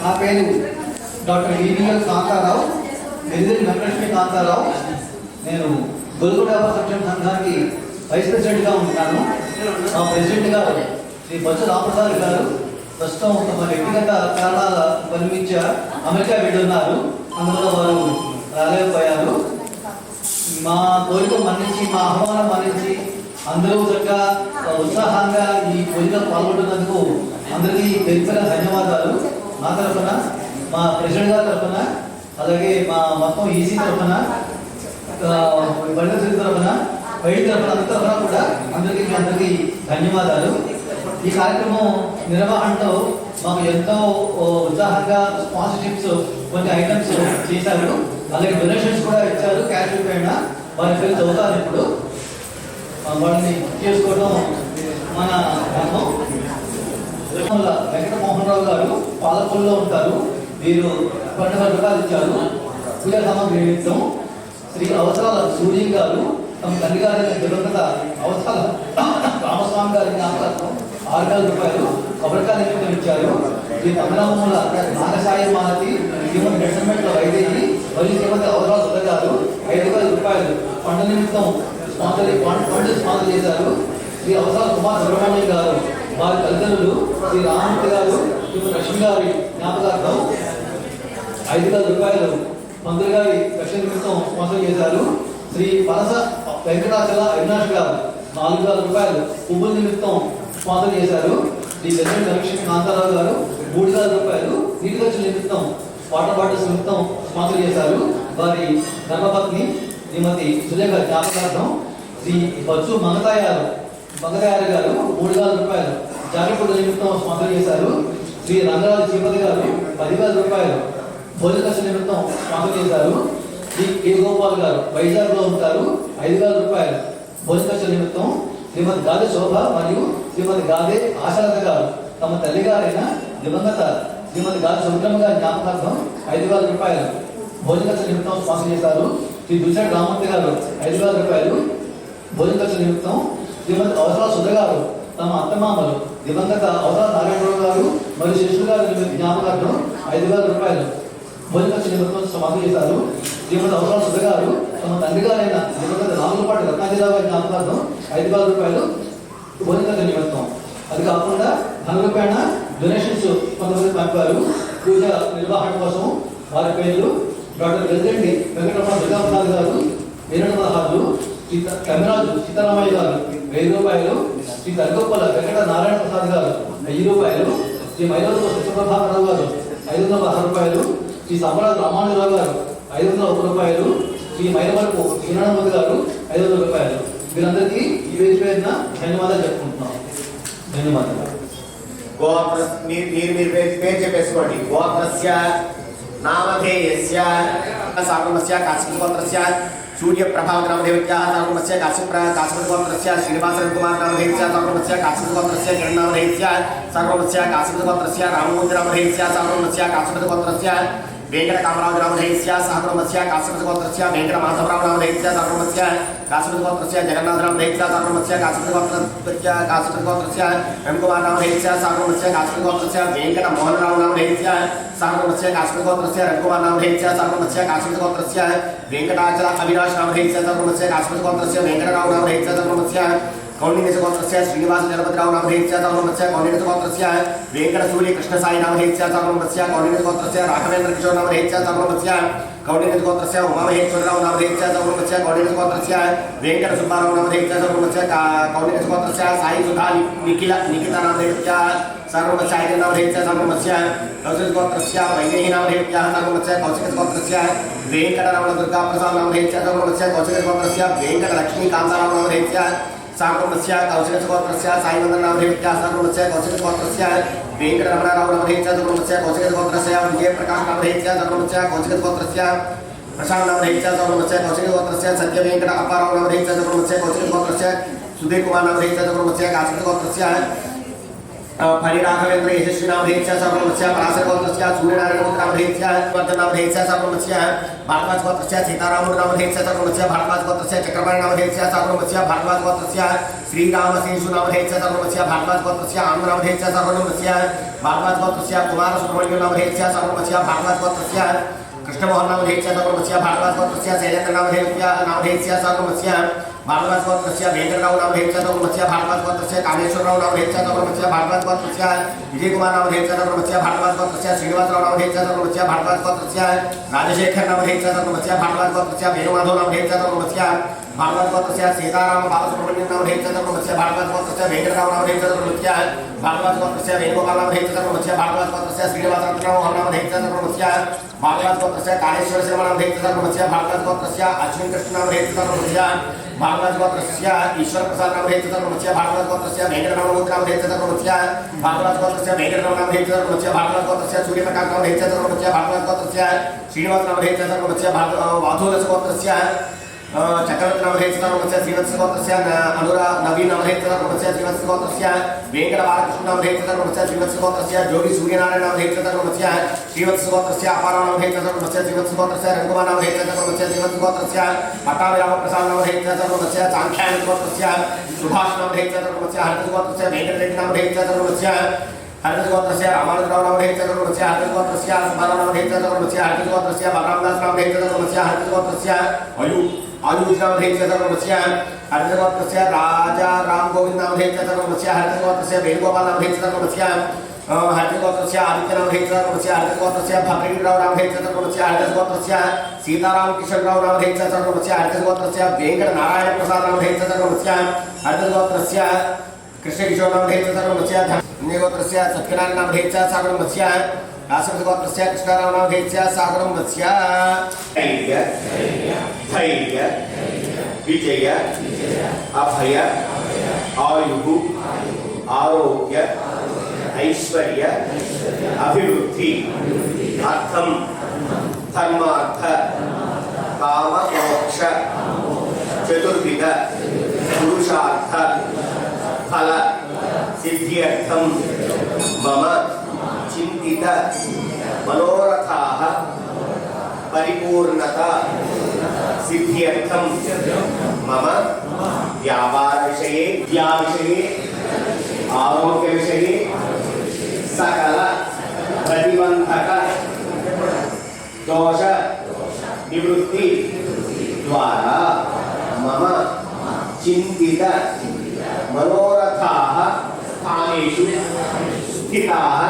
నా పేరు డాక్టర్ ఈవీఎల్ కాంతారావు, ఎదిరి వెంకటలక్ష్మి కాంతారావు. నేను గొలుగు వ్యాపార సంక్షేమ సంఘానికి వైస్ ప్రెసిడెంట్గా ఉంటాను. మా ప్రెసిడెంట్ గారు శ్రీ బొత్స రామప్రసాద్ గారు ప్రస్తుతం తమ వ్యక్తిగత కారణాల పరిమిత్యా అమెరికా వెళ్ళున్నారు. అందులో వారు రాలేకపోయారు. మా కోరిక మన్నించి, మా ఆహ్వానం మన్నించి అందరూ చక్కగా ఉత్సాహంగా ఈ పూజలో పాల్గొంటున్నందుకు అందరికీ పేరు ధన్యవాదాలు. మా తరఫున, మా ప్రెసిడెంట్ గారి తరఫున, అలాగే మా మొత్తం ఈసీ తరఫున, బండి తరఫున, బయట తరఫున, అందరి తరఫున కూడా అందరికీ ధన్యవాదాలు. ఈ కార్యక్రమం నిర్వహణలో మాకు ఎంతో ఉత్సాహంగా స్పాన్సర్షిప్స్ కొన్ని ఐటమ్స్ చేశారు. అలాగే డొనేషన్స్ కూడా ఇచ్చారు. క్యాష్ రూపేణ వారి పేరు చదువుతారు. ఇప్పుడు వాళ్ళని చేసుకోవడం మన ధర్మం. వెంకటమోహన్ రావు గారు పాలకొల్లో ఉంటారు. వీరు 12 రూపాయలు ఇచ్చారు. పూజా సామాగ్రి నిమిత్తం. శ్రీ అవసరాల సూర్య గారు తమ తండ్రి గారి దివంగత అవసరాల రామస్వామి గారి జ్ఞాపకార్థం 6,000 రూపాయలు కొబ్బరికాయ నిమిత్తం ఇచ్చారు. ఈ పంగనామూల నాగసాయి మాలతి శ్రీమతి గెసమెంట్ల వైద్యుని మరియు శ్రీమతి అవసరాల సుధ గారు 5,000 రూపాయలు పండు నిమిత్తం స్పాన్సర్ చేశారు. శ్రీ అవసరాల కుమార్ సుబ్రహ్మణ్యం గారు వారి తల్లిదండ్రులు శ్రీ రామమూర్తి గారు శ్రీమతి లక్ష్మి గారి జ్ఞాపకార్థం 5,000 రూపాయలు మంత్రి గారి లక్ష్మి నిమిత్తం స్పాన్సర్ చేశారు. శ్రీ పనస వెంకటాచల అవినాష్ గారు 4,000 రూపాయలు పువ్వుల నిమిత్తం స్పాన్సర్ చేశారు. శ్రీ వెంకట లక్ష్మి కాంతారావు గారు 3,000 రూపాయలు నీటి ఖర్చుల నిమిత్తం, వాటర్ బాటిల్స్ నిమిత్తం స్పాన్సర్ చేశారు. వారి ధర్మపత్ని శ్రీమతి సులేఖ జ్ఞాపకార్థం శ్రీ బచ్చు మంగతాయారు గారు 3,000 రూపాయలు జాకెట్ నిమిత్తం స్పాన్సర్ చేశారు. శ్రీ రంగరాజు శ్రీపతి గారు 10,000 రూపాయలు భోజన ఖర్చు నిమిత్తం స్పాన్సర్ చేశారు. శ్రీ కే గోపాల్ గారు వైజాగ్లో ఉంటారు. 5,000 రూపాయలు భోజన ఖర్చు నిమిత్తం. శ్రీమతి గాదే శోభ మరియు శ్రీమతి గాదే ఆశాలత గారు తమ తల్లిగారైన దివంగత శ్రీమతి గాదే సుబ్రహ్మ గారి జ్ఞాపకార్థం 5,000 రూపాయలు భోజన ఖర్చు నిమిత్తం స్పాన్సర్ చేశారు. శ్రీ దుర్చడి రామూర్తి గారు 5,000 రూపాయలు భోజన ఖర్చు నిమిత్తం. శ్రీమతి అవసరాల సుధ గారు తమ అత్తమామలు దివంగత అవసరాల నారాయణరావు గారు మరియు శిశువు గారి జ్ఞాపకార్థం 5,000 రూపాయలు భోజన ఖర్చు నిమిత్తం స్పాన్సర్ చేశారు. శ్రీమతి అవసరాల సుధ గారు తమ తండ్రి గారైన దివంగత రాములపాటి రత్నాజీరావు గారి జ్ఞాపకార్థం 5,000 రూపాయలు భోజన ఖర్చు నిమిత్తం. అది కాకుండా ధన రూపాయన డొనేషన్స్ కొంతమంది పంపారు. పూజ నిర్వహణ కోసం వారి పేర్లు డాక్టర్ వెల్దండి వెంకటరమణ దుర్గాప్రసాద్ గారు 216, శ్రీ కమిరాజు సీతారామయ్య గారు 1,000 రూపాయలు, శ్రీ తరగొప్పల వెంకట నారాయణ ప్రసాద్ గారు 1,000 రూపాయలు, శ్రీ మైలవరం సత్యప్రభాకరరావు గారు 510 రూపాయలు, శ్రీ సమరాజు రామానుజరావు గారు 501 రూపాయలు, శ్రీ మైలవరపు శ్రీనారాయణమూర్తి గారు 500 రూపాయలు. వీరందరికీ ఈ వేది పేరున ధన్యవాదాలు చెప్పుకుంటున్నాం. ధన్యవాదాలు. మీరు పేరు చెప్పేసుకోండి. గోత్రస్య నామధేయస్య సాగుమస్య కాశ్మీరగోత్రస్య సూర్యప్రభావనామధేయస్య సాగుమస్య కాశ్మీరగోత్రస్య శ్రీనివాసకుమారనామధేయస్య సాగుమస్య కాశ్మీరగోత్రస్య కిరణామధేయస్య సాగుమస్య కాశ్మీరగోత్రస్య రామమూర్తినామధేయస్య సాగుమస్య కాశ్మీరగోత్రస్య వెంకటకామరాజునామధేయస్య సహకుటుంబస్య కాశ్మీరగోత్రస్య వెంకటమాధవరావునామధేయస్య సహకుటుంబస్య కాశ్మీరగోత్రస్య జగన్నాథనామధేయస్య సహకుటుంబస్య కాశ్మీరగోత్రస్య రవికుమారనామధేయస్య సహకుటుంబస్య కాశ్మీరగోత్రస్య వెంకటమోహనరావునామధేయస్య సహకుటుంబస్య కాశ్మీరగోత్రస్య రవికుమారనామధేయస్య సహకుటుంబస్య కాశ్మీరగోత్రస్య వెంకటాచల అవినాశనామధేయస్య సహకుటుంబస్య కాశ్మీరగోత్రస్య వెంకటరావునామధేయస్య సహకుటుంబస్య కౌండిన్యగోత్రస్య శ్రీనివాస జగపతిరావునామధేయస్య సహకుటుంబస్య కౌండిన్యగోత్రస్య వెంకట సూర్య కృష్ణ సాయినామధేయస్య సహకుటుంబస్య కౌండిన్యగోత్రస్య రాఘవేంద్ర కిషోర్నామధేయస్య సహకుటుంబస్య కౌండిన్యగోత్రస్య ఉమామహేశ్వరరావునామధేయస్య సహకుటుంబస్య కౌండిన్యగోత్రస్య వెంకట సుబ్బారావునామధేయస్య సహకుటుంబస్య కౌండిన్యగోత్రస్య సాయి సుధా నిఖితానామధేయస్య సహకుటుంబస్య ఐదనామధేయస్య సహకుటుంబస్య కౌశికగోత్రస్య వైదేహినామధేయస్య సహకుటుంబస్య కౌశికగోత్రస్య వెంకటరమణ దుర్గాప్రసాదనామధేయస్య సహకుటుంబస్య కౌశికగోత్రస్య వెంకట లక్ష్మీ కాంతారావునామధేయస్య సాగుమస్య కౌశికగోత్రస్య సాయిమందనామధేయస్య సాగుమస్య కౌశికగోత్రస్య వెంకటరమణారావునామధేయస్య సాగుమస్య కౌశికగోత్రస్య విజయప్రకాశనామధేయస్య సాగుమస్య కౌశికగోత్రస్య ప్రశాంతనామధేయస్య సాగుమస్య కౌశికగోత్రస్య సత్యవేంకట అప్పారావునామధేయస్య సాగుమస్య కౌశికగోత్రస్య సుధీర్ కుమార్నామధేయస్య సాగుమస్య కాశ్మీరగోత్రస్య परिराघवेन्द्र यशस्वी नाम धेत्या सर्वमस्य पराशर गोत्रस्य सूर्यनारायण गोत्र नाम धेत्या वर्धन नाम धेत्या सर्वमस्य भारद्वाज गोत्रस्य सीताराम नाम धेत्या सर्वमस्य भारद्वाज गोत्रस्य चक्रपाणि नाम धेत्या सर्वमस्य भारद्वाज गोत्रस्य श्रीराम सेशु नाम धेत्या सर्वमस्य भारद्वाज गोत्रस्य आनंद नाम धेत्या सर्वमस्य भारद्वाज गोत्रस्य कुमार सुब्रह्मण्य नाम धेत्या सर्वमस्य भारद्वाज गोत्रस्य कृष्णमोहन नाम धेत्या सर्वमस्य भारद्वाज गोत्रस्य शैलेन्द्र नाम धेत्या सर्वमस्य भारद्वाज गोत्रस्य वेंकटराव नाम धेत्या सर्वमस्य भारद्वाज गोत्रस्य कामेश्वरराव नाम धेत्या सर्वमस्य भारद्वाज गोत्रस्य विजय कुमार नाम धेत्या सर्वमस्य भारद्वाज गोत्रस्य श्रीनिवासराव नाम धेत्या सर्वमस्य भारद्वाज गोत्रस्य राजशेखर नाम धेत्या सर्वमस्य भारद्वाज गोत्रस्य वेणुमाधव नाम धेत्या सर्वमस्य भारद्वाज गोत्रस्य सीताराम बालसुब्रह्मण्यम नाम धेत्या सर्वमस्य भारद्वाज गोत्रस्य वेंकटराव नाम धेत्या सर्वमस्य भारद्वाज गोत्रस्य वेणुगोपाल नाम धेत्या सर्वमस्य भारद्वाज गोत्रस्य श्रीनिवास रत्नमोहन नाम धेत्या सर्वमस्य भारद्वाज गोत्रस्य कालेश्वर शर्मा नाम धेत्या सर्वमस्य भारद्वाज गोत्रस्य अश्विन कृष्ण नाम धेत्या सर्वमस्य भारद्वाज गोत्रस्य ईश्वर प्रसाद नाम धेत्या सर्वमस्य भारद्वाज गोत्रस्य वेंकटराव नाम धेत्या सर्वमस्य भारद्वाज गोत्रस्य वेंकटराव नाम धेत्या सर्वमस्य भारद्वाज गोत्रस्य सूर्यप्रकाश नाम धेत्या सर्वमस्य भारद्वाज गोत्रस्य श्रीनिवास नाम धेत्या सर्वमस्य वाधूरस गोत्रस्य चक्रवर्ती नाम धेत्या सर्वमस्य श्रीवत्स गोत्रस्य अनुरा नवीन नाम धेत्या सर्वमस्य श्रीवत्स गोत्रस्य वेंकट बालकृष्ण नाम धेत्या सर्वमस्य श्रीवत्स गोत्रस्य जोगी सूर्यनारायण नाम धेत्या सर्वमस्य श्रीवत्स गोत्रस्य अपाराव नाम धेत्या सर्वमस्य श्रीवत्स गोत्रस्य रंगकुमार नाम धेत्या सर्वमस्य श्रीवत्स गोत्रस्य पट्टाभिराम प्रसाद नाम धेत्या सर्वमस्य सांख्यायन गोत्रस्य सुभाष नाम धेत्या सर्वमस्य हरित गोत्रस्य वेंकटरेड्डी नाम धेत्या सर्वमस्य हरित गोत्रस्य रामानुजराव नाम धेत्या सर्वमस्य हरित गोत्रस्य सुब्बाराव नाम धेत्या सर्वमस्य हरित गोत्रस्य बलरामदास नाम धेत्या सर्वमस्य हरित गोत्रस्य आयुष नाम धेत्या सर्वमस्य हरित गोत्रस्य राजा राम गोविंद नाम धेत्या सर्वमस्य हरित गोत्रस्य वेणुगोपाल नाम धेत्या सर्वमस्य हरित गोत्रस्य आदित्य नाम धेत्या सर्वमस्य हरित गोत्रस्य भद्रगिरिराव नाम धेत्या सर्वमस्य हरित गोत्रस्य सीताराम किशनराव नाम धेत्या सर्वमस्य हरित गोत्रस्य वेंकट नारायण प्रसाद नाम धेत्या सर्वमस्य हरित गोत्रस्य कृष्ण किशोर नाम धेत्या सर्वमस्य धन्य गोत्रस्य सत्यनारायण नाम धेत्या सर्वमस्य रासमस गोत्रस्य कृष्णराव नाम धेत्या सर्वमस्य धैर्य धैर्य विजय अभय आयु आरोग्य ऐश्वर्य अभिवृद्धि अर्थम धर्मार्थ काम मोक्ष चतुर्विध पुरुषार्थ फल सिद्ध्यर्थम मम चिंतित मनोरथाः परिपूर्णता सिद्ध्यर्थम मम व्यापार विषये विद्या विषये आरोग्य विषये सकल प्रतिबंधक दोष निवृत्ति द्वारा मम चिंतित मनोरथाः स्थानेषु स्थिताः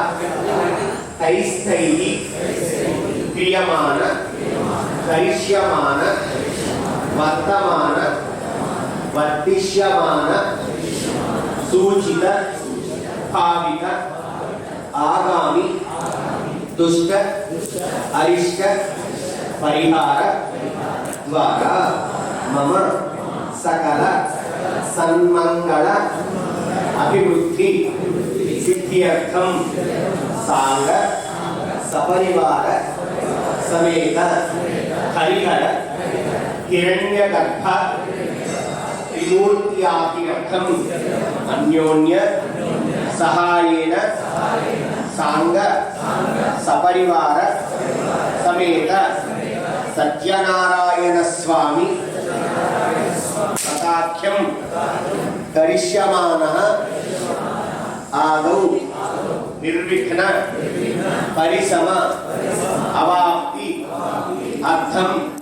तैस्तैः क्रियमाण करिष्यमाण वर्तमान वर्तिष्यमान सूचित भावित आगामी दुष्ट अरिष्ट परिहार द्वारा मम सकल सन्मंगल अभिवृद्धि सिद्ध्यर्थम सांग सपरिवार समेत हरिहर हिरण्यगर्भ त्रिमूर्त्यादिर्थम अन्योन्य सहायेन सांग सपरिवार समेत सत्यनारायण स्वामी तथाख्यम करिष्यमानः आदौ निर्विघ्न परिसम अवाप्ति अर्थम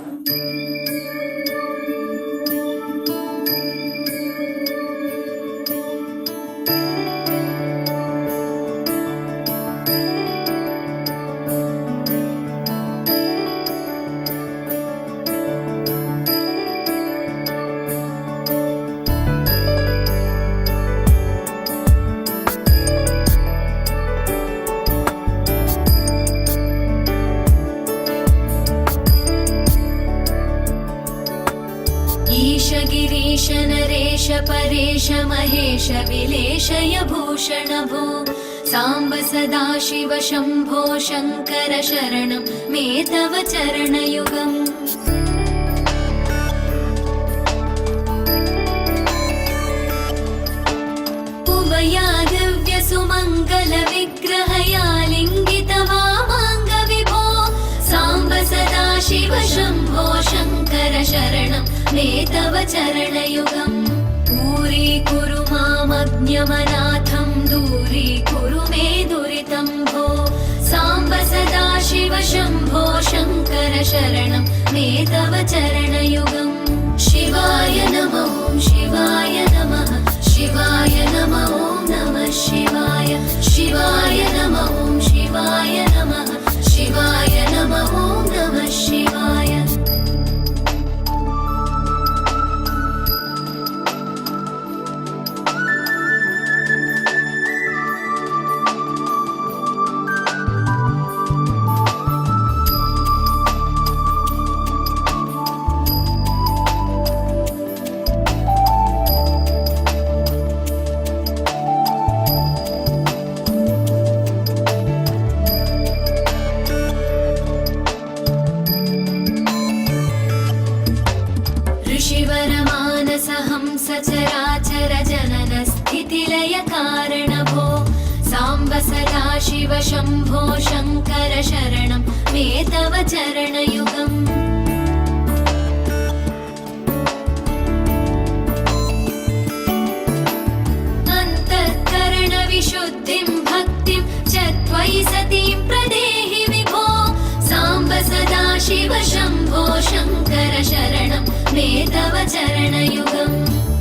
गिरीश नरेश परेश महेश विलेशय भूषण भो सांब सदाशिव शंभो शंकर शरणं मे तव चरणयुगम् उभया दिव्य सुमंगल सदाशिव शम्भो शङ्कर शरणं मे तव चरणयुगम् दूरीकुरु मामज्ञमनाथं दूरीकुरु मे दुरितं भो साम्ब सदाशिव शम्भो शङ्कर शरणं मे तव चरणयुगम् शिवाय नमः शिवाय नमः शिवाय नमः नमः शिवाय शिवाय नमः शिवाय नमः शिवाय नमः नमः शिवाय सचराचर जनन स्थितिलय कारण भो साम्ब सदाशिव शम्भो शङ्कर शरणं मे तव चरणयुगम् अन्तःकरणविशुद्धिं भक्तिं च त्वयि सतीं प्रदेहि विभो साम्ब सदाशिव शम्भो शङ्कर शरणं मे तव चरणयुगम्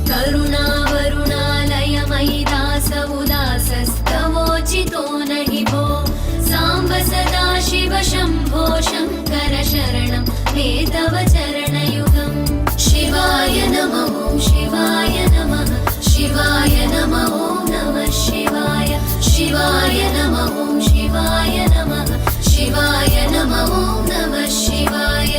करुणावरुणालय मयि दास उदासस्तवोचितो नहि भो साम्ब सदाशिव शम्भो शङ्कर शरणं मे तव चरणयुगम् शिवाय नमः शिवाय नमः शिवाय नमः नमः शिवाय शिवाय नमः शिवाय नमः शिवाय नमः नमः शिवाय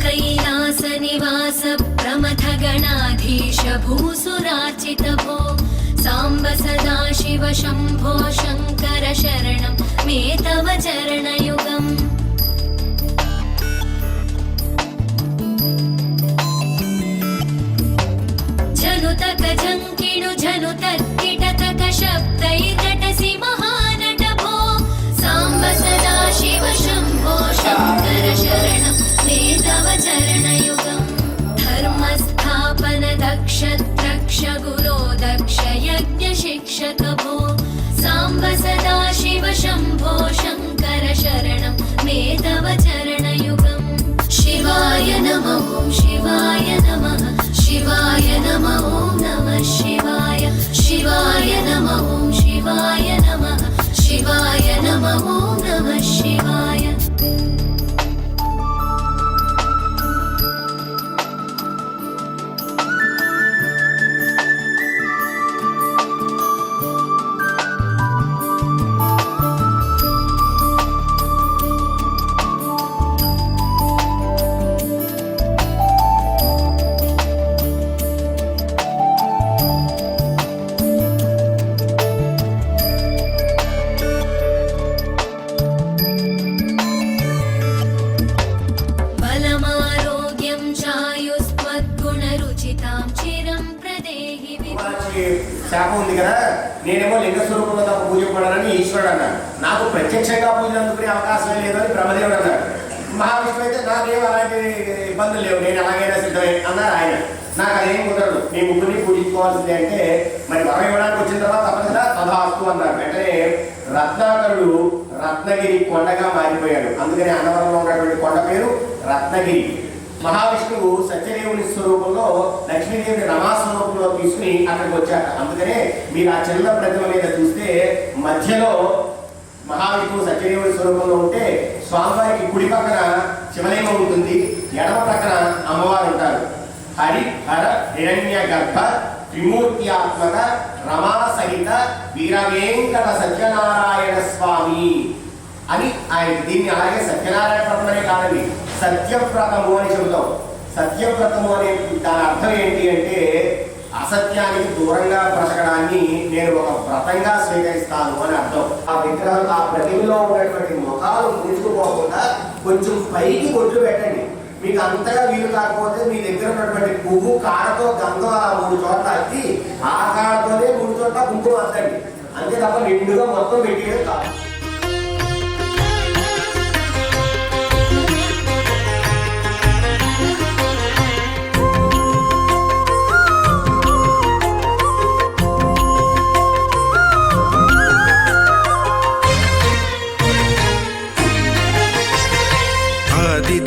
कैलासनिवास प्रमथ गणाधीश भूसुरार्चित भो साम्ब सदाशिव शम्भो शङ्कर शरणं मे तव चरणयुगम् जनुतक झङ्किणु जनुतत्किटतक शब्दैर्नटसि महानट भो साम्ब सदाशिव शम्भो शङ्कर शरणं मे तव चरणयुगम् धर्मस्थापन दक्ष द्रक्ष गुरो दक्ष यज्ञ शिक्षक भो साम्ब सदाशिव शम्भो शङ्कर शरणं मे तव चरणयुगम् शिवाय नमः शिवाय नमः शिवाय नमः नमः शिवाय शिवाय नमः शिवाय नमः शिवाय नमः नमः शिवाय శాపం ఉంది కదా, నేనేమో లింగ స్వరూపంలో తప్ప పూజపడాలని ఈశ్వరుడు అన్నాడు. నాకు ప్రత్యక్షంగా పూజలు అందుకునే అవకాశం లేదు అని బ్రహ్మదేవుడు అన్నాడు. మహావిష్ణువు అయితే నాకేం అలాంటి ఇబ్బందులు లేవు, నేను ఎలాగైనా సిద్ధమే అన్నారు ఆయన. నాకు అదేం కుదరదు, నీ ముగ్గురిని పూజించుకోవాల్సిందే అంటే మరి వరం ఇవ్వడానికి వచ్చిన తర్వాత తప్పనిసరిగా తథాస్తు అన్నారు. వెంటనే రత్నాకరుడు రత్నగిరి కొండగా మారిపోయాడు. అందుకని అన్నవరంలో ఉన్నటువంటి కొండ పేరు రత్నగిరి. మహావిష్ణువు సత్యదేవుని స్వరూపంలో లక్ష్మీదేవిని రమాస్వరూపంలో తీసుకుని అక్కడికి వచ్చాక, అందుకనే మీరు ఆ చిన్న ప్రతిమ మీద చూస్తే మధ్యలో మహావిష్ణువు సత్యదేవుని స్వరూపంలో ఉంటే స్వామివారికి కుడి పక్కన శివలింగం ఉంటుంది, ఎడమ పక్కన అమ్మవారు ఉంటారు. హరి హర హిరణ్య గర్భ త్రిమూర్త్యాత్మక రమా సహిత వీరవేంకట సత్యనారాయణ స్వామి అని ఆయన దీన్ని అలాగే సత్యనారాయణ వ్రతమనే కాదండి, సత్యవ్రతము అని చెబుతాం. సత్యవ్రతము అనే దాని అర్థం ఏంటి అంటే అసత్యానికి దూరంగా బ్రతకడాన్ని నేను ఒక వ్రతంగా స్వీకరిస్తాను అని అర్థం. ఆ విగ్రహం ఆ ప్రతిమలో ఉన్నటువంటి ముఖాలు ముడుచుకుపోకుండా కొంచెం పైకి కొట్లు పెట్టండి. మీకు అంతగా వీలు కాకపోతే మీ దగ్గర ఉన్నటువంటి పువ్వు కాడతో గంధం ఆ 3 చోట్ల అద్ది ఆ కాడతోనే 3 చోట్ల కుంకుమ అద్దండి. అంతే తప్ప నిండుగా మొత్తం పెట్టేయడం కాదు.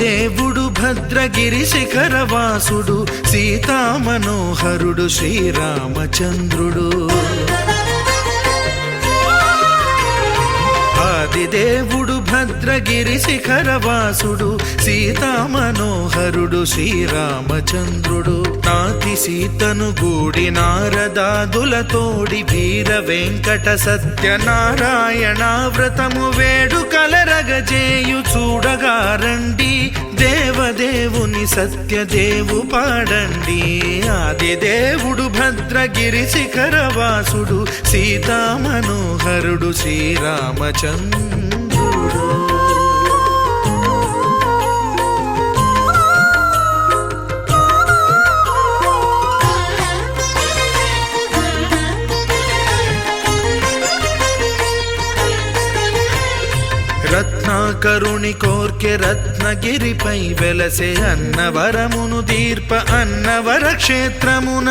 దేవుడు భద్రగిరి శిఖరవాసుడు సీతా మనోహరుడు శ్రీరామచంద్రుడు. ఆదిదేవుడు భద్రగిరి శిఖరవాసుడు సీతా మనోహరుడు శ్రీరామచంద్రుడు. నాతి సీతను గూడి నారదాదులతోడి వీర వెంకట సత్యనారాయణ వ్రతము వేడుకలరగజేయు చూడగా రండి, దేవదేవుని సత్యదేవు పాడండి. ఆదిదేవుడు భద్రగిరి శిఖరవాసుడు సీతా మనోహరుడు శ్రీరామచంద్రుడు. రత్నాకరుని కోర్కె రత్నగిరిపై వెలసే అన్నవరమును దీర్ప అన్నవర క్షేత్రమున.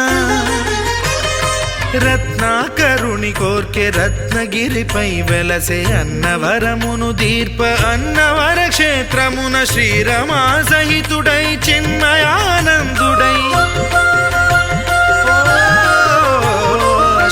రత్నాకరుని కోర్కె రత్నగిరిపై వెలసే అన్నవరమును దీర్ప అన్నవర క్షేత్రమున. శ్రీరమా సహితుడై చిన్మయానందుడై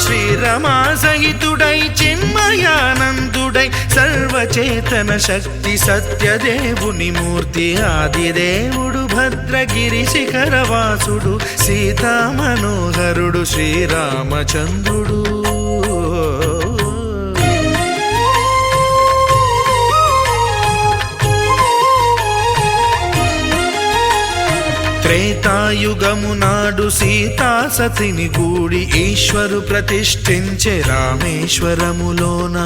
శ్రీరమా సహితుడై చిన్మయానందుడై సర్వచేతన శక్తి సత్యదేవుని మూర్తి. ఆదిదేవుడు భద్రగిరి శిఖరవాసుడు సీతా మనోహరుడు శ్రీరామచంద్రుడు. త్రేతాయుగము నాడు సీతా సతిని గూడి ఈశ్వరు ప్రతిష్ఠించే రామేశ్వరములోన.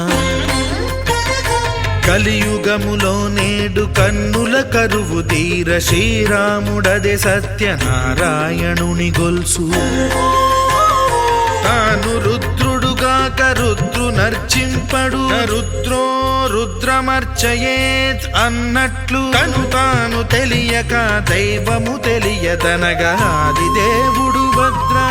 కలియుగములో నేడు కన్నుల కరువు తీర శ్రీరాముడదే సత్యనారాయణుని గొల్సు. తాను రుద్రుడుగాక రుద్రు నర్చింపడు, రుద్రో రుద్రమర్చయేత్ అన్నట్లు తను తాను తెలియక దైవము తెలియదనగా ఆదిదేవుడు భద్రా.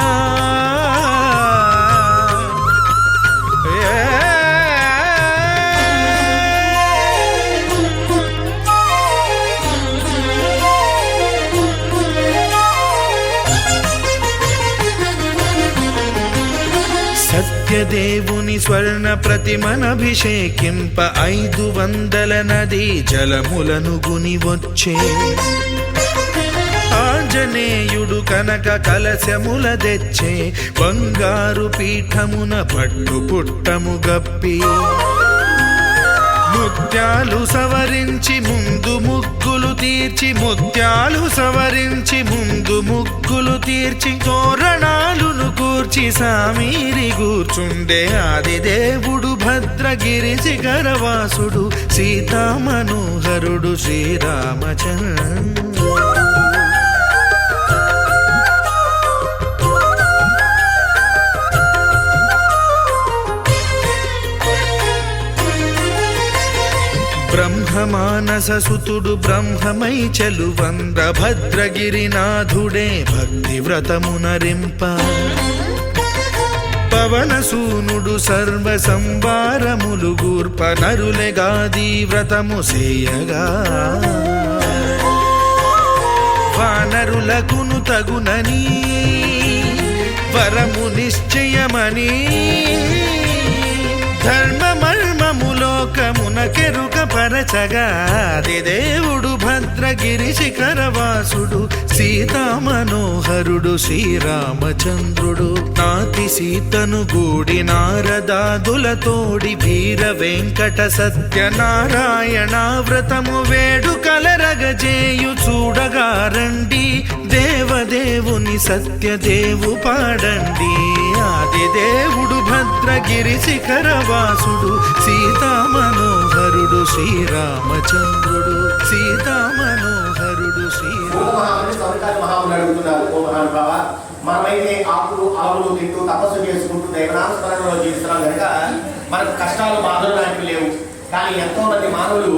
సత్యదేవుని స్వర్ణ ప్రతిమనభిషేకింప 500 నదీ జలములను గుని వచ్చే. ఆంజనేయుడు కనక కలశముల తెచ్చే బంగారు పీఠమున పట్టు పుట్టము గప్పి. ముత్యాలు సవరించి ముందు ముగ్గులు తీర్చి, ముత్యాలు సవరించి ముందు ముగ్గులు తీర్చి తోరణాలును కూర్చి సామీరి కూర్చుండే. ఆదిదేవుడు భద్రగిరి శిఖరవాసుడు సీతా మనోహరుడు శ్రీరామచంద్రుడు. బ్రహ్మమానస సుతుడు బ్రహ్మమై చెలువంద భద్రగిరినాథుడే భక్తి వ్రతమునరింప. పవనసూనుడు సర్వ సంవారములు గూర్ప నరులెగాది వ్రతము సేయగా. వానరులకును తగునని వరము నిశ్చయమని ధర్మ మర్మములో లోకమున కెరుక పరచగా దేవుడు భద్రగిరి శిఖరవాసుడు సీతామనోహరుడు శ్రీరామచంద్రుడు నాతి సీతను గూడి నారదాదులతోడి వీర వెంకట సత్యనారాయణ వ్రతము వేడుకలరగజేయు చూడగా రండి దేవదేవుని సత్యదేవు పాడండి ఆది దేవుడు భద్రగిరి శిఖరవాసుడు సీతామనోహరుడు శ్రీరామచంద్రుడు సీతామనోహరుడు మహాముని అడుగుతున్నారు, ఓ మహానుభావ, మనమైతే ఆకులు ఆవులు తింటూ తపస్సు చేసుకుంటూ దైవనామస్మరణలో జీవిస్తున్నాం కనుక మనకు కష్టాలు బాధలు లాంటివి లేవు. కానీ ఎంతో మంది మానవులు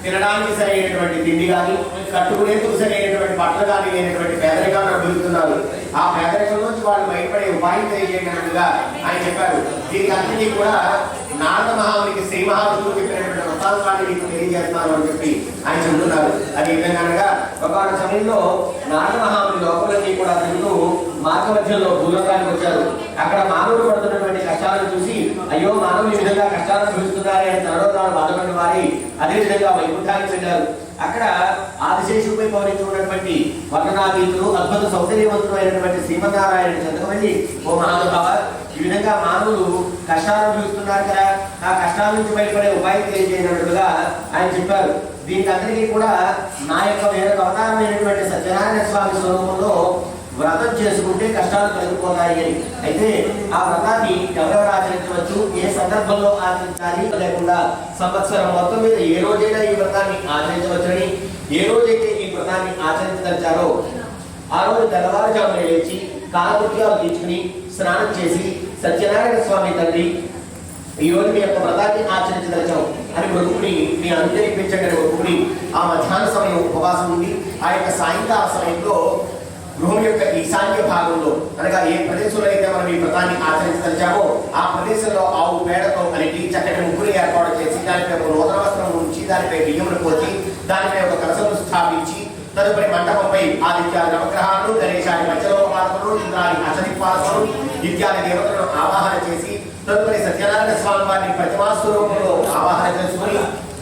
తినడానికి సరైనటువంటి తిండి కానీ కట్టుకునేందుకు సరైనటువంటి బట్టలు కానీ లేనటువంటి పేదరికాన్ని అనుభవిస్తున్నారు. ఆ పేదరికం నుంచి వాళ్ళు బయటపడే ఉపాయం తెలియజేయనట్టుగా ఆయన చెప్పారు. దీనికి అన్నింటినీ కూడా నారద మహామునికి శ్రీ మహావిష్ణువు చెప్పినటువంటి వృత్తాంతాన్ని మీకు తెలియజేస్తున్నారు అని చెప్పి ఆయన చెబుతున్నారు. అది విధంగా ఒక సమయంలో నారద మహాముని లోపలన్నీ కూడా తింటూ మార్గ మధ్యంలో భూలోకానికి వచ్చారు. అక్కడ మానవుడు పడుతున్నటువంటి కష్టాలను చూసి అయ్యో మానవులు ఈ విధంగా కష్టాలను అనుభవిస్తున్నారే అని తనలో తాను బాధపడిన వారి అదేవిధంగా వైకుంఠానికి వెళ్ళారు. అక్కడ ఆదిశేషుపై పవనించుకున్నటువంటి వర్ణనాతీతులు అద్భుత సౌందర్యవంతులైనటువంటి శ్రీమన్నారాయణ చెందకమని, ఓ మహానుభావ, ఈ విధంగా మానవులు కష్టాలు అనుభవిస్తున్నారు కదా, ఆ కష్టాల నుంచి బయటపడే ఉపాయం తెలియజేయనట్టుగా ఆయన చెప్పారు. దీనికి అందరికీ కూడా నా యొక్క వేరొక అవతారమైనటువంటి సత్యనారాయణ స్వామి స్వరూపంలో వ్రతం చేసుకుంటే కష్టాలు తొలగిపోతాయి అని. అయితే ఆ వ్రతాన్ని ఎవరెవరు ఆచరించవచ్చు, ఏ సందర్భంలో ఆచరించాలి లేకుండా సంవత్సరం మొత్తం మీద ఏ రోజైనా ఈ వ్రతాన్ని ఆచరించవచ్చని, ఏ రోజైతే ఈ వ్రతాన్ని ఆచరించదలిచారో ఆ రోజు తెల్లవారుజామున లేచి కాలకృత్యాలు తీర్చుకుని స్నానం చేసి సత్యనారాయణ స్వామి తండ్రి ఈ రోజు మీ యొక్క వ్రతాన్ని ఆచరించదలిచాం అని మొక్కుని మీ అనుగ్రహించండి అని మొక్కుని ఆ మధ్యాహ్న సమయం ఉపవాసం ఉండి ఆ యొక్క సాయంకాల సమయంలో గృహం యొక్క ఈశాన్య భాగంలో అనగా ఏ ప్రదేశంలో అయితే మనం ఈ వ్రతాన్ని ఆచరించదలిచామో ఆ ప్రదేశంలో ఆవు పేడతో కలిపి చక్కటి ముగ్గురు ఏర్పాటు చేసి దానిపై ఒక నూతన వస్త్రం ఉంచి దానిపై బియ్యమును పోసి దానిపై ఒక కలశమును స్థాపించి తదుపరి మండపంపై ఆదిత్యాది నవగ్రహాలను గణేశాది పంచలోకపాలకులు ఇంద్రాది అచనిపాలకులు ఇత్యాది దేవతలను ఆవాహన చేసి తదుపరి సత్యనారాయణ స్వామి వారిని ప్రతిమా స్వరూపంలో ఆవాహన చేసుకుని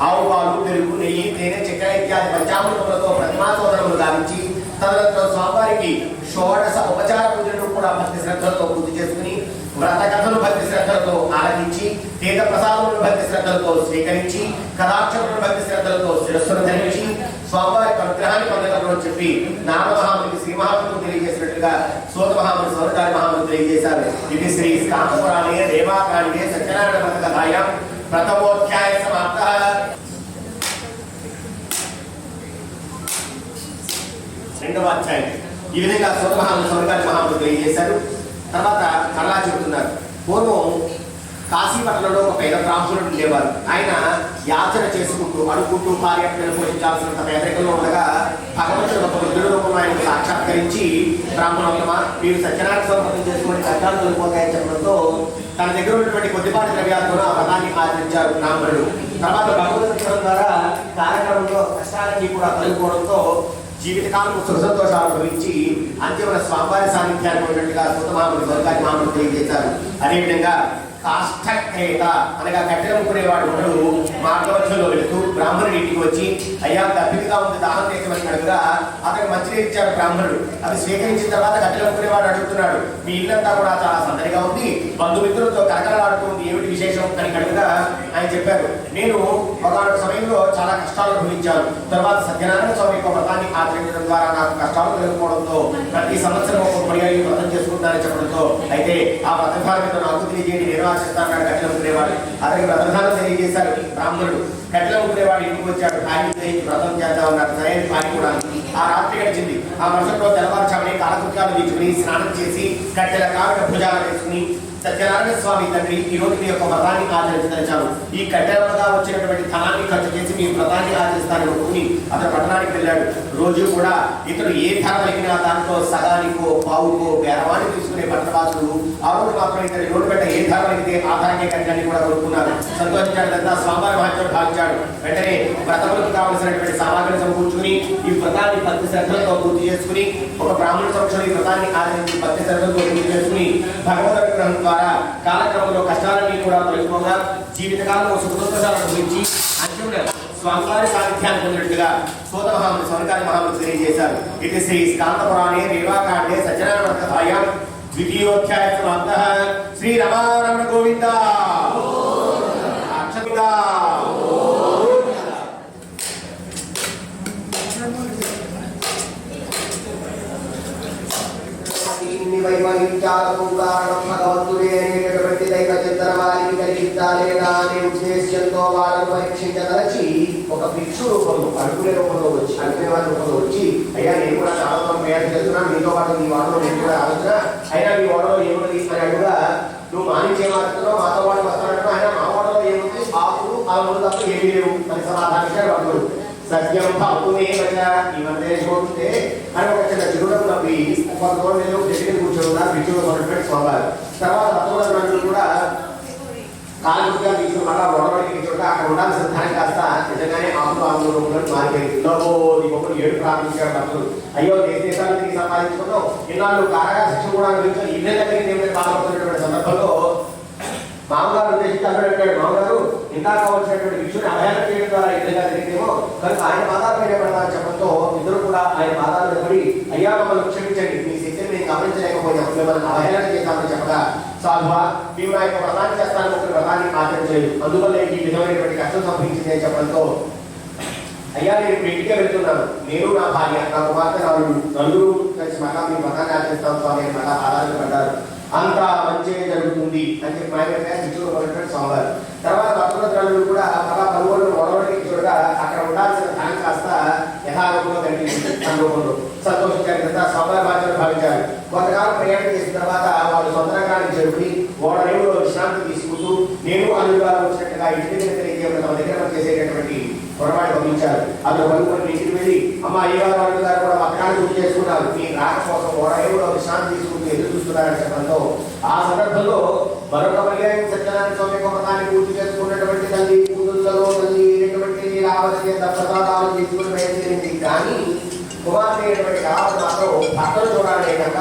ఆవు పాలు పెరుగు నెయ్యి తేనె చక్కెర ఇత్యాది పంచామృతములతో ప్రతిమా సోదరములు గావించి తదనంతరం స్వామివారికి షోడశ ఉపచార పూజలను కూడా భక్తి శ్రద్ధలతో పూర్తి చేసుకుని వ్రత కథను భక్తి శ్రద్ధలతో ఆలకించి తీర్థ ప్రసాదములను భక్తి శ్రద్ధలతో స్వీకరించి కథాక్షరములను భక్తి శ్రద్ధలతో శిరస్సును ధరించి స్వామివారి అనుగ్రహాన్ని పొందగలరు అని చెప్పి నారద మహామునికి శ్రీ మహావిష్ణువు తెలియజేసినట్లుగా సూత మహాముని సౌరకారి మహాముని తెలియజేశారు. ఇది శ్రీ స్కాంతపురాణే దేవాకాండే సత్యనారాయణ వ్రత కథాయాం ప్రథమోధ్యాయ సమాప్త. రెండవ అధ్యాయం ఈ విధంగా సూత మహాముని సౌరకారి మహాముని తెలియజేశారు. తర్వాత మరలా చెబుతున్నారు, పూర్వం కాశీపట్నంలో ఒక పేద బ్రాహ్మణుడు ఉండేవారు. ఆయన యాచన చేసుకుంటూ అడుగుకుంటూ భార్యను పోషించాల్సినంత పేదరికంలో ఉండగా భగవంతుడు ఒక వృద్ధుడు రూపంలో ఆయనకు సాక్షాత్కరించి బ్రాహ్మణోత్తమ మీరు సత్యనారాయణ స్వామి చేసుకుని కష్టాలు తొలగిపోతాయని చెప్పడంతో తన దగ్గర ఉన్నటువంటి కొద్దిపాటి ద్రవ్యాలతో ఆ వ్రతాన్ని ఆచరించారు బ్రాహ్మణుడు. తర్వాత భగవంతుడు ద్వారా కార్యక్రమంలో కష్టాలన్నీ కూడా తొలగిపోవడంతో జీవితకాలం సుఖ సంతోషాలు అనుభవించి అంత్యమైన స్వామివారి సాన్నిధ్యాన్ని ఉన్నట్టుగా సూత మహాముని సౌరకారి మహాముని తెలియజేశారు. అదేవిధంగా కాష్టక్రేత అనగా కట్టెలు ముక్కునేవాడు ఒకడు మార్గమధ్యంలో వెళుతూ బ్రాహ్మణుడి ఇంటికి వచ్చి అయ్యా దప్పికగా ఉంది దాహం చేసేమని అడుగుగా అతనికి మంచినీరు ఇచ్చాడు బ్రాహ్మణుడు. అది స్వీకరించిన తర్వాత కట్టెలు ముక్కునేవాడు అడుగుతున్నాడు, మీ ఇల్లంతా కూడా చాలా సందడిగా ఉంది, బంధుమిత్రులతో కరకరలాడుతుంది, ఏమిటి విశేషం అని అడుగుగా ఆయన చెప్పారు, నేను ఒకనొక సమయంలో చాలా కష్టాలు అనుభవించాను. తర్వాత సత్యనారాయణ స్వామి యొక్క వ్రతాన్ని ఆచరించడం ద్వారా నాకు కష్టాలు తొలగిపోవడంతో ప్రతి సంవత్సరం ఒక పర్యాయం వ్రతం చేసుకుంటానని చెప్పడంతో అయితే ఆ వ్రతభాగంతో నాకు తెలియజేయండి నిర్వాసిస్తాను కట్టెలు ముక్కునేవాడు. అతనికి వ్రతధానం తెలియజేశారు బ్రాహ్మణుడు. కట్టెలు ముక్కునేవాడు ఇంటికి వచ్చాడు, ఆయన వ్రతం చేద్దాం నాకు సరైన పాని కూడా. ఆ రాత్రి గడిచింది. ఆ వర్షంలో తెల్లవారుచామని కాలకృత్యాలు తీసుకుని స్నానం చేసి కట్టెల కావిడ భుజాలు వేసుకుని సత్యనారాయణ స్వామి తండ్రి ఈ రోజు మీ యొక్క వ్రతాన్ని ఆచరించదలిచాను, ఈ కట్టెలగా వచ్చినటువంటి ధనాన్ని ఖర్చు చేసి మీ వ్రతాన్ని ఆచరిస్తానని ఒప్పుకుని అతను పట్టణానికి వెళ్ళాడు. రోజు కూడా ఇతడు ఏ ధర పలికినా దాంట్లో సగానికో పావుకో బేరవాన్ని తీసుకునే పట్టణవాసులు ఆ రోజు మాత్రం ఇతని రోడ్డు పెట్ట ఏ ధర పలికితే ఆ ధరకే కట్టెలని కూడా కొనుక్కున్నారు. సంతోషించాడు, స్వామివారి మహత్యం భావించాడు. వెంటనే వ్రతములకు కావలసినటువంటి సామాగ్రిని సమకూర్చుకుని ఈ వ్రతాన్ని భక్తి శ్రద్ధలతో పూర్తి చేసుకుని ఒక బ్రాహ్మణ సంవత్సరం ఈ వ్రతాన్ని ఆచరించి భక్తి శ్రద్ధలతో పూర్తి చేసుకుని భగవద్ అనుగ్రహం ద్వారా కాలక్రమంలో కష్టాలన్నీ కూడా తొలగిపోగా జీవితకాలంలో సుఖదోషాలను అనుభవించి అంత్యంలో స్వామివారి సాన్నిధ్యాన్ని పొందినట్టుగా సూత మహాముని స్వర్గాది మహాముని తెలియజేశారు. ఇది శ్రీ స్కాంద పురాణే రేవాకాండే సత్యనారాయణ కథాయాం ద్వితీయోధ్యాయ సమాప్తః. శ్రీ రమారమణ గోవింద అక్షమిద. భగవంతుడే అనేటటువంటి దైవ చింతన వారికి కలిగించాలేదా అనే ఉద్దేశ్యంతో వాళ్ళను పరీక్షించదలచి ఒక భిక్షు రూపంలో అడుగుల రూపంలో వచ్చి అడుగునే వారి రూపంలో వచ్చి అయ్యా నేను కూడా చాలా ప్రయాణం చేస్తున్నాను, మీతో పాటు మీ వాడలో నేను కూడా ఆలోచన అయినా మీ వాడలో ఏముంది అని అడుగుగా నువ్వు మానించే మాత్రం మాతో పాటు వస్తానంటే ఆయన మా వాడలో ఏముంది ఆకులు ఆ ముందు తప్ప ఏమీ లేవు అని సమాధానించాడు అడుగుడు. సత్యం భక్తునే ఇవన్నీ పోతుంటే అని ఒక చిన్న చిరునవ్వు నవ్వి ఒక రోజు దగ్గర కూర్చోన్నారు భిక్షుడు కొన్నటువంటి స్వామి. తర్వాత భక్తులు కూడా కాలుగా తీసుకుని మళ్ళా గొడవడికి చూడ అక్కడ ఉండాల్సిన స్థానం కాస్త నిజంగానే ఆందోళనలో మారిపోయింది. నీకు ఏడు ప్రారంభించాడు భక్తులు. అయ్యో దేశాల నుంచి సంపాదించుకున్నాం, ఇన్నాళ్ళు కారగా శిక్ష కూడా అనుభవించాం, ఇళ్ళ దగ్గరికి ఏమైనా బాధపడుతున్నటువంటి సందర్భంలో మామగారు ఉద్దేశించి అన్నాడు, మామగారు ఇందాక వచ్చినటువంటి విషయాన్ని అవహేళన చేయడం ద్వారా ఇద్దరుగా జరిగిందేమో కనుక ఆయన పాదాల మీద పడతారని చెప్పడంతో ఇద్దరు కూడా ఆయన పాదాల మీద పడి అయ్యా మమ్మల్ని క్షమించండి, మీ శక్తిని మేము గమనించలేకపోయాం, మిమ్మల్ని అవహేళన చేశామని చెప్పగా సాధువా మేము నా యొక్క వ్రతాన్ని చేస్తాను, ఒక వ్రతాన్ని ఆచరించలేదు, అందువల్ల ఈ విధమైనటువంటి కష్టం సంభవించింది అని చెప్పడంతో అయ్యా నేను ఇంటికే వెళ్తున్నాను, నేను నా భార్య నా కుమార్తె నలుగురు కలిసి మళ్ళా మీ వ్రతాన్ని ఆచరిస్తాం స్వామి అని మళ్ళా ఆధారణ పడ్డారు. అంతా మంచిగా జరుగుతుంది అని చెప్పి ఆయన శిక్షులు మొదటి స్వామివారు. తర్వాత భక్తులు కూడా మళ్ళా పలువురు మొదటి చూడగా అక్కడ ఉండాల్సిన ధనం కాస్త యథారూపంలో కనిపించింది. అనుభవంలో సంతోషించారు కదా స్వామివారి బాధ్యతలు భావించారు. కొంతకాలం ప్రయాణం చేసిన తర్వాత వాళ్ళు సొంత నగరానికి చేరుకుని ఓడరేవులో విశ్రాంతి తీసుకుంటూ నేను అనుభవాలు వచ్చినట్టుగా ఇంటి దగ్గర తెలియజేయడం తమ దగ్గర చేసేటటువంటి పొరపాటు గమనించారు. అతను పలువురు ఇంటికి వెళ్ళి అమ్మ అయ్యగారు వాళ్ళు గారు కూడా పథకాన్ని గుర్తు చేసుకున్నారు, మీ రాక కోసం ఓడరేవులో విశ్రాంతి తీసుకుంటూ ఎదురు చూస్తున్నారని చెప్పడంతో ఆ సందర్భంలో మరొక పర్యాయం సత్యనారాయణ స్వామి యొక్క వ్రతాన్ని పూర్తి చేసుకున్నటువంటి తల్లి కూతుళ్ళలో తల్లి అయినటువంటి రావతి ప్రసాదాలు తీసుకుని బయలుదేరింది. కానీ కుమార్తె అయినటువంటి రావతి మాత్రం భక్తులు చూడాలనే కనుక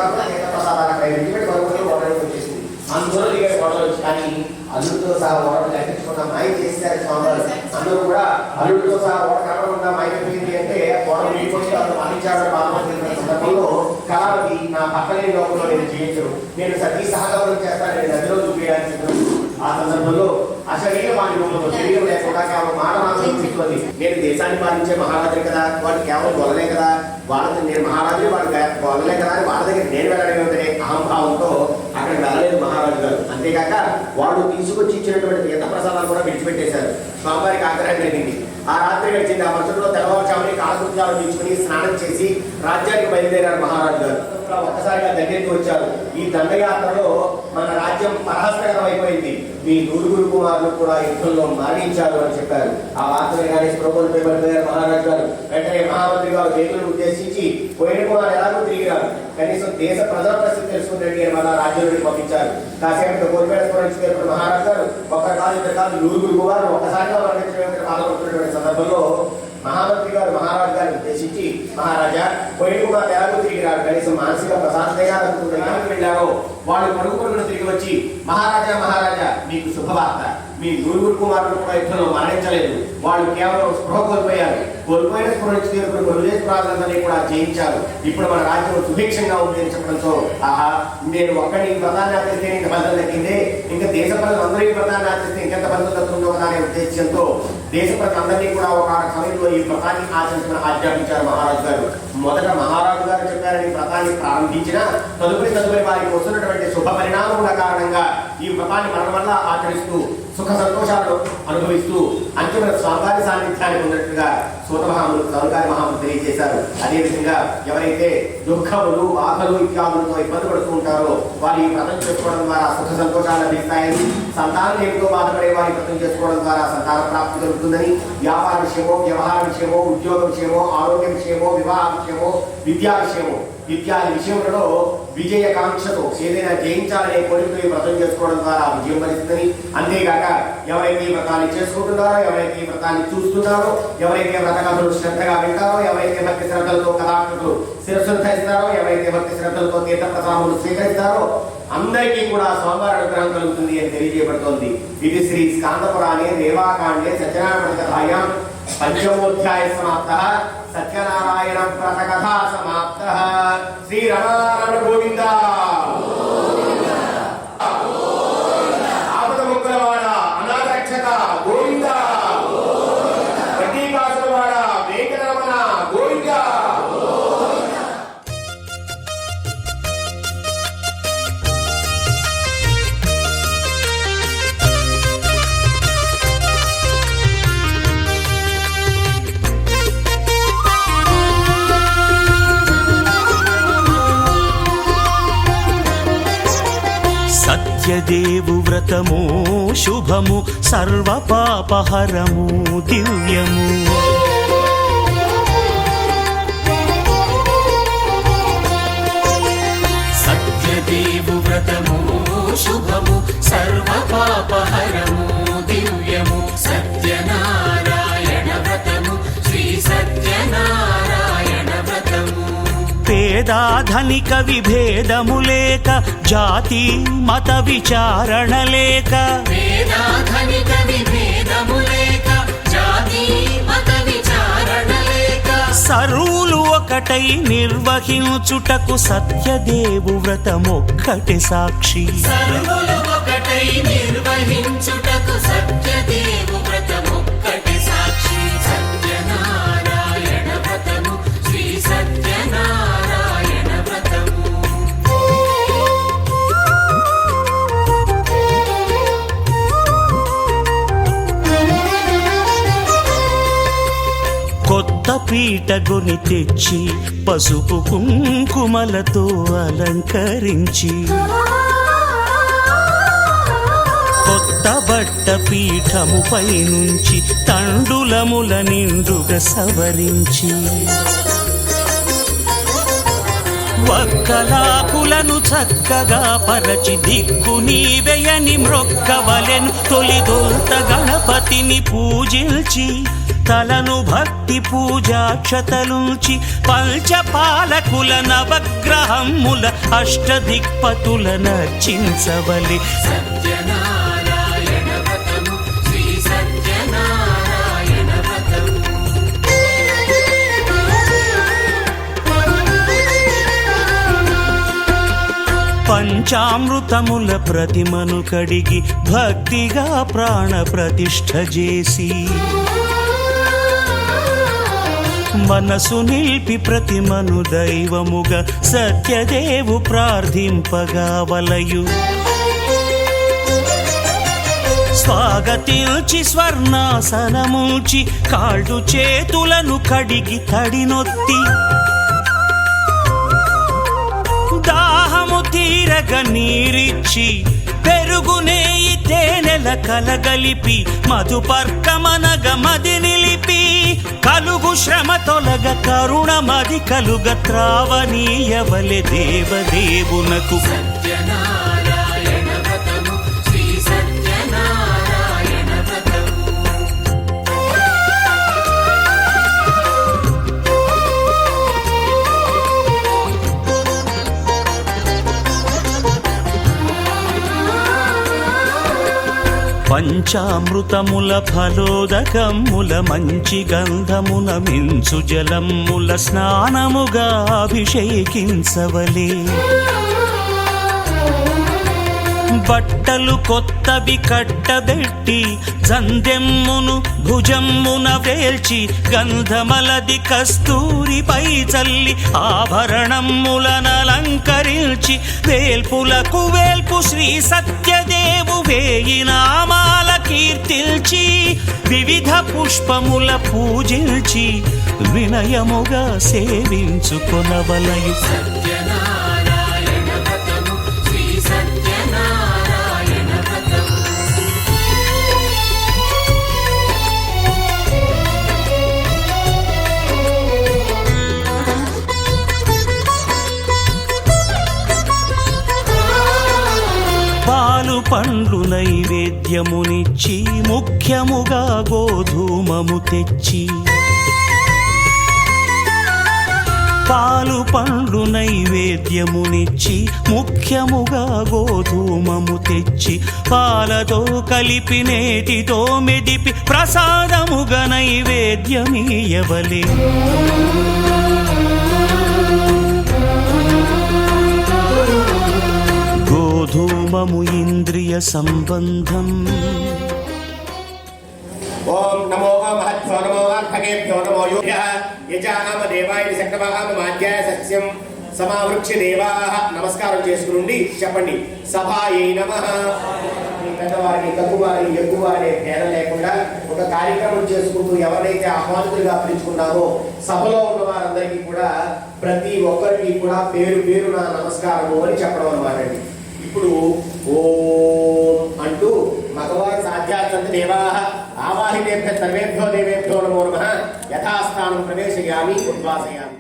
ప్రసాదాలకు ఎందుకంటే మరొకరు ఓడరేవులు వచ్చేసింది. అందులో దిగే గొడవలు వచ్చి కానీ అల్లుడితో సహా ఓడలు కట్టించుకున్న మాయ చేశారు స్వామివారు. అందరూ కూడా అల్లుడితో సహా ఓడ కలవకుండా మాయపోయింది అంటే ఓడ విడిపోయి అతను మరణించాలని బాధపడుతున్న సందర్భంలో కళావతి నా పక్కనే లోపల నేను జయించరు, నేను సతీ సహగమనం చేస్తాను, నేను నదిలో చూపించడానికి ఆ సందర్భంలో అశరీర వాడి రూపంలో శరీరం లేకుండా కేవలం మాట మాత్రం తీసుకుంది. నేను దేశాన్ని పాలించే మహారాజు కదా, వాడు కేవలం గొల్లలే కదా, వాళ్ళకి నేను మహారాజు వాడు గొల్లలే కదా అని వాళ్ళ దగ్గర నేను వెళ్ళడమే అహంభావంతో అక్కడికి వెళ్ళలేదు మహారాజు గారు. అంతేకాక వాళ్ళు తీసుకొచ్చి ఇచ్చినటువంటి తీర్థ ప్రసాదాలు కూడా విడిచిపెట్టేశారు. స్వామివారికి ఆగ్రహం కలిగింది. ఆ రాత్రి గడిచింది. ఆ మరుసటిలో తెల్లవారుజాముని కాలకృత్యాలు తీసుకుని స్నానం చేసి రాజ్యానికి బయలుదేరారు మహారాజు గారు. ఒక్కసారిగా దగ్గరికి వచ్చారు. ఈ దండయాత్రలో మన రాజ్యం పరహస్తగతం అయిపోయింది, మీ నూరుగురు కుమారులు కూడా యుద్ధంలో మరణించారు అని చెప్పారు. ఆ వార్తలు కానీ స్పృహలు పడిపోయారు మహారాజు గారు. వెంటనే మహామంత్రి గారు దేవులను ఉద్దేశించి పోయిన కుమారు ఎలాగో తిరిగిరారు, కనీసం దేశ ప్రజల పరిస్థితి తెలుసుకుంటే మన రాజ్యంలోకి పంపించారు. కాసేపు కోరిపేట స్మరించుకున్నప్పుడు మహారాజు గారు ఒక్క కాదు ఇద్దరు కాదు నూరుగురు కుమారులు ఒక్కసారిగా మరణించడం బాధపడుతున్నటువంటి సందర్భంలో మహామంత్రి గారు మహారాజు గారిని ఉద్దేశించి మహారాజా పోయిన కుమారు ఎలాగో తిరిగిరారు, కనీసం మానసిక ప్రశాంతంగా వెళ్ళారో వాళ్ళు పరుగు పరుగును తిరిగి వచ్చి మహారాజా మహారాజా మీకు శుభవార్త, మీ నూరుగురు కుమారులు కూడా యుద్ధంలో మరణించలేదు, వాళ్ళు కేవలం స్పృహ కోల్పోయారు, కోల్పోయిన స్పృహ నుంచి తీరుకుని విదేశపురాలందరినీ కూడా జయించారు, ఇప్పుడు మన రాజ్యం సుభిక్షంగా ఉంది అని చెప్పడంతో ఆహా నేను ఒక్కడి వ్రతాన్ని ఆచరిస్తే ఇంత ఫలితం దక్కిందే, ఇంకా దేశ ప్రజలందరూ ఈ వ్రతాన్ని ఆచరిస్తే ఇంకెంత ఫలితం దక్కుతుందో కదా అనే ఉద్దేశంతో దేశ ప్రజలందరినీ కూడా ఒక సమయంలో ఈ వ్రతాన్ని ఆచరించడం ఆజ్ఞాపించారు మహారాజు గారు. మొదట మహారాజు గారు చెప్పారని వ్రతాన్ని ప్రారంభించిన తదుపరి వారికి వస్తున్నటువంటి శుభ పరిణామముల కారణంగా ఈ వ్రతాన్ని మన వల్ల ఆచరిస్తూ సుఖ సంతోషాలను అనుభవిస్తూ అంతిమ స్వామివారి సాన్నిధ్యాన్ని పొందినట్టుగా సౌనకారి మహాములు తెలియజేశారు. అదేవిధంగా ఎవరైతే దుఃఖములు బాధలు ఇత్యాదులతో ఇబ్బంది పడుతూ ఉంటారో వారి వ్రతం చేసుకోవడం ద్వారా సుఖ సంతోషాలు లభిస్తాయని, సంతానం ఏమిటో బాధపడే వారి వ్రతం చేసుకోవడం ద్వారా సంతాన ప్రాప్తి కలుగుతుందని, వ్యాపార విషయమో వ్యవహార విషయమో ఉద్యోగ విషయమో ఆరోగ్య విషయమో వివాహ విషయమో విద్యా విషయమో ఇత్యాది విషయంలో విజయకాంక్షతో ఏదైనా జయించాలనే కోరికతో వ్రతం చేసుకోవడం ద్వారా విజయం వరిస్తుందని, అంతేగాక ఎవరైతే ఈ వ్రతాన్ని చేసుకుంటున్నారో, ఎవరైతే ఈ వ్రతాన్ని చూస్తున్నారో, ఎవరైతే వ్రత కథలు శ్రద్ధగా వింటారో, ఎవరైతే భక్తి శ్రద్ధలతో కథాకృతులు శిరస్సును ధరిస్తారో, ఎవరైతే భక్తి శ్రద్ధలతో తీర్థ ప్రసాదములు స్వీకరిస్తారో అందరికీ కూడా స్వామివారి అనుగ్రహం కలుగుతుంది అని తెలియజేయబడుతోంది. ఇది శ్రీ స్కాందపురాణే దేవాకాండే సత్యనారాయణ కథాయాం పంచమోధ్యాయ సమాప్త. సత్యనారాయణ వ్రత కథా సమాప్త. శ్రీ రమారమణ గోవింద. ఆపద ముక్కులవాడ అనాథ రక్షక గోవింద. వడ్డీకాసులవాడ వెంకటరమణ గోవింద. సత్యదేవు వ్రతము శుభము సర్వపాపహరము దివ్యము. సత్యదేవు వ్రతము శుభము సర్వపాపహరము దివ్యము. సత్యనారాయణ వ్రతము శ్రీ సత్యనారాయణ వ్రతము. పేదాధనిక విభేదము లేక, జాతి మత విచారణ లేక, వేదాధనిక విభేదము లేక, జాతి మత విచారణ లేక, సర్వులు ఒకటై నిర్వహించుటకు సత్యదేవు వ్రతమొక్కటి సాక్షి. సర్వులు ఒకటై నిర్వహించుటకు సత్యదేవు వ్రతమొక్కటి సాక్షి. సత్యనారాయణ వ్రతము శ్రీ సత్యనారాయణ వ్రతము. కొత్త పీటగుని తెచ్చి పసుపు కుంకుమలతో అలంకరించి, కొత్త బట్ట పీఠముపై నుంచి తండులముల నిండుగా సవరించి, వక్కలాకులను చక్కగా పరచి దిక్కు నీవెయని మ్రొక్కవలెను. తొలిదొల్త గణపతిని పూజించి, తలను భక్తి పూజాక్షతలుంచి, పంచపాలకుల నవగ్రహముల అష్టదిక్పతుల నర్చించవలి. సత్యనారాయణ వ్రతము శ్రీ సత్యనారాయణ వ్రతము. పంచామృతముల ప్రతిమను కడిగి భక్తిగా ప్రాణ ప్రతిష్ఠ చేసి, మనసు నిలిపి ప్రతిమను దైవముగా సత్యదేవు ప్రార్థింపగా వలయు. స్వాగతించి స్వర్ణాసనముంచి, కాళ్ళు చేతులను కడిగి తడినొత్తి, దాహము తీరగ నీరిచ్చి, పెరుగు నెయ్యి తేనెల కలగలిపి, మధుపర్కమనగ మది నిలిపి, కలుగు శ్రమ తొలగ కరుణ మది కలుగ త్రావనీయవలె దేవదేవునకు. సత్యనారాయణ వ్రతము శ్రీ సత్యనారాయణ వ్రతము. పంచామృతముల ఫలోదకముల మంచి గంధమున మించు జలముల స్నానముగా అభిషేకించవలే. బట్టలు కొత్తవి కట్టబెట్టి, జందెమ్మును భుజమ్మున వేల్చి, గంధమలది కస్తూరిపై చల్లి, ఆభరణములనలంకరించి, వేల్పులకు వేల్పు శ్రీ సత్యదేవు వేయి నామాల కీర్తిల్చి, వివిధ పుష్పముల పూజించి, వినయముగా సేవించుకొనవలయు. సత్యనారాయణ వ్రతము శ్రీ సత్యనారాయణ వ్రతము. పాలు పండ్లు నైవేద్యమునిచ్చి ముఖ్యముగా గోధూమము తెచ్చి పాలు పండ్లు నైవేద్యమునిచ్చి ముఖ్యముగా గోధూమము తెచ్చి పాలతో కలిపి నేతితో మెదిపి ప్రసాదముగా నైవేద్యమీయవలే గోధూమము ఇంద్రియ సంబంధం ఓం నమో మహత్వో నమో అర్భగేభ్యో నమో యోభ్యః యజానామ దేవాయ శక్తవాహన మాధ్యాయ సస్యం సమావృక్ష దేవాః. నమస్కారం చేసుకుని చెప్పండి సభాయై నమః. ఈ పెద్దవారికి తక్కువారి ఎక్కువ అనే భేదం లేకుండా ఒక కార్యక్రమం చేసుకుంటూ ఎవరైతే ఆహ్వానితులుగా పిలుచుకున్నారో సభలో ఉన్న వారందరికీ కూడా ప్రతి ఒక్కరికి కూడా పేరు పేరు నా నమస్కారము అని చెప్పడం అన్నమాట అండి. ఇప్పుడు ఓం అంటూ మగవారి సాధ్యాత్మంత దేవాః ఆవాహితేభ్య సర్వేభ్యో దేవేభ్యో నమో నమః యథాస్థానం ప్రవేశయామి ఉద్వాసయామి.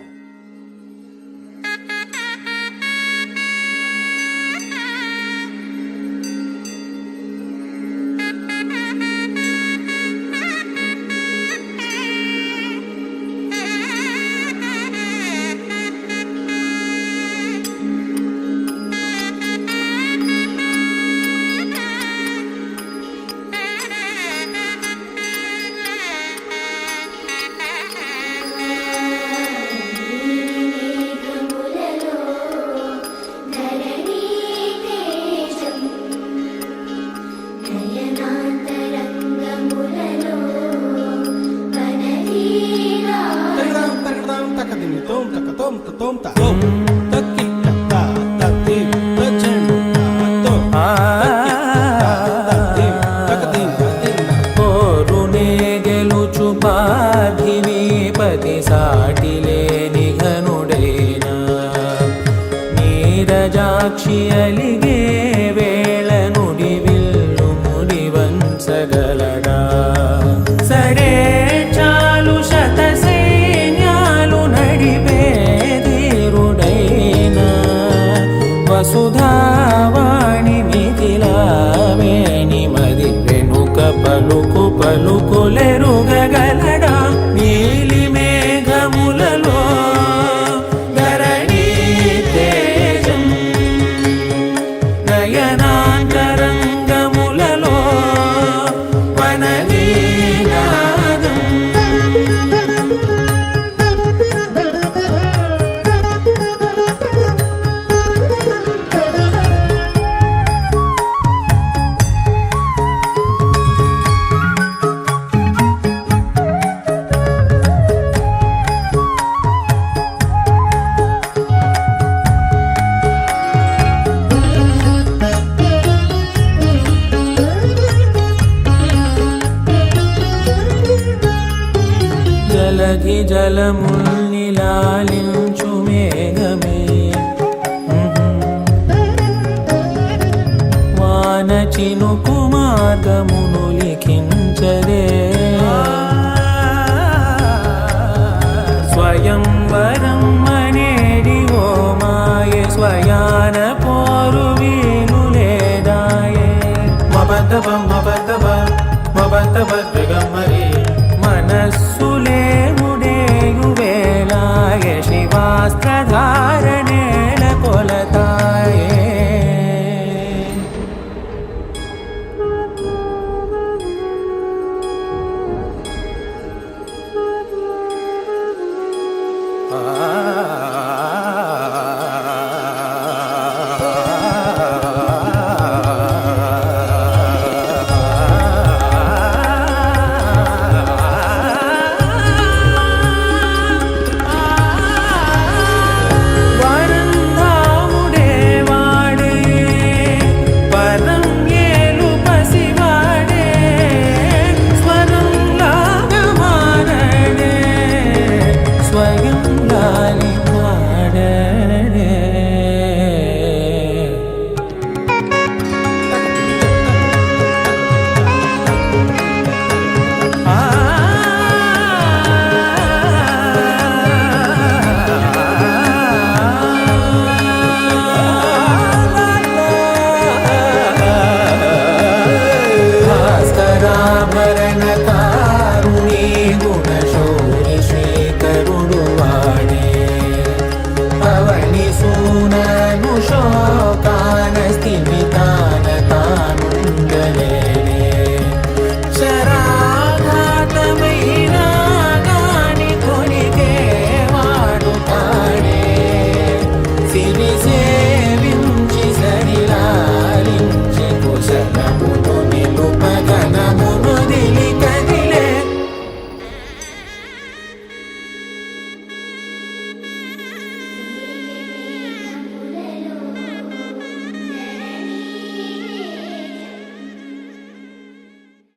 నీరజాక్షి అలిగే వేళ నుడి విల్లు ముడి వంచగలడా సడే చాలు శత సైన్యాలు నడిపే ధీరుడైనా వసుధావాణి మిథిలావేణి మది వెనుక పలుకు పలుకులెరుగగలడా నీలి మేఘములలో నయనాంతరంగములలో వనవీనాదం జలధి జలముల్నిలాలించు మేఘమే వాన చినుకు మార్గమును